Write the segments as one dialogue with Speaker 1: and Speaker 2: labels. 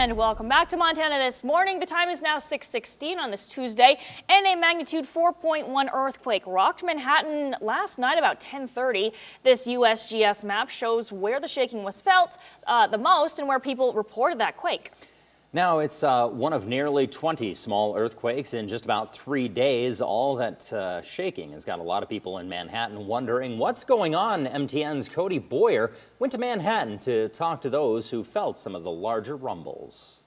Speaker 1: And welcome back to Montana this morning. The time is now 6:16 on this Tuesday, and a magnitude 4.1 earthquake rocked Manhattan last night about 10:30. This USGS map shows where the shaking was felt the most and where people reported that quake.
Speaker 2: Now it's one of nearly 20 small earthquakes in just about 3 days. All that shaking has got a lot of people in Manhattan wondering what's going on. MTN's Cody Boyer went to Manhattan to talk to those who felt some of the larger rumbles.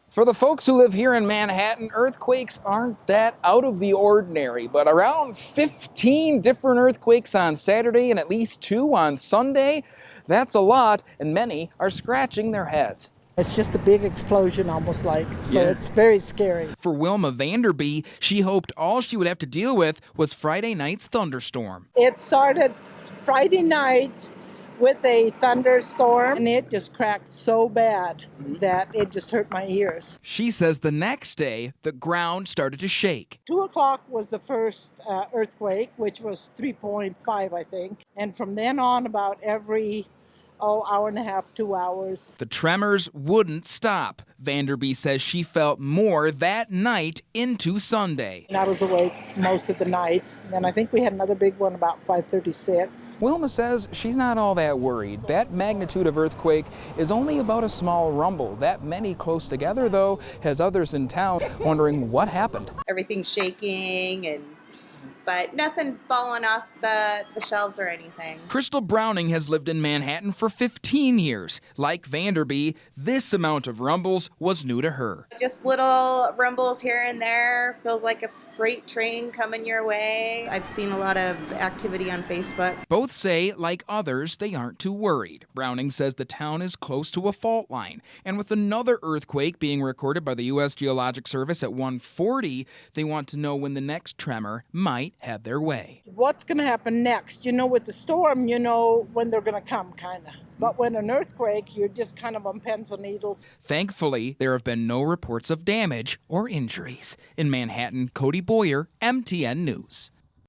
Speaker 3: For the folks who live here in Manhattan, earthquakes aren't that out of the ordinary, but around 15 different earthquakes on Saturday and at least 2 on Sunday, that's a lot, and many are scratching their heads.
Speaker 4: It's just a big explosion, almost like, so It's very scary.
Speaker 3: For Wilma Vanderby, she hoped all she would have to deal with was Friday night's thunderstorm.
Speaker 4: It started Friday night with a thunderstorm, and it just cracked so bad that it just hurt my ears.
Speaker 3: She says the next day, the ground started to shake.
Speaker 4: 2 o'clock was the first earthquake, which was 3.5, I think. And from then on, about every hour and a half, 2 hours.
Speaker 3: The tremors wouldn't stop. Vanderby says she felt more that night into Sunday.
Speaker 4: And I was awake most of the night. And I think we had another big one about 5:36.
Speaker 3: Wilma says she's not all that worried. That magnitude of earthquake is only about a small rumble. That many close together, though, has others in town wondering what happened.
Speaker 5: Everything's shaking but nothing falling off the shelves or anything.
Speaker 3: Crystal Browning has lived in Manhattan for 15 years. Like Vanderby, this amount of rumbles was new to her.
Speaker 5: Just little rumbles here and there. Feels like a freight train coming your way. I've seen a lot of activity on Facebook.
Speaker 3: Both say, like others, they aren't too worried. Browning says the town is close to a fault line. And with another earthquake being recorded by the U.S. Geologic Service at 1:40, they want to know when the next tremor might head their way.
Speaker 4: What's going to happen next? You know, with the storm, you know when they're going to come, kind of. But when an earthquake, you're just kind of on pins and needles.
Speaker 3: Thankfully, there have been no reports of damage or injuries. In Manhattan, Cody Boyer, MTN News.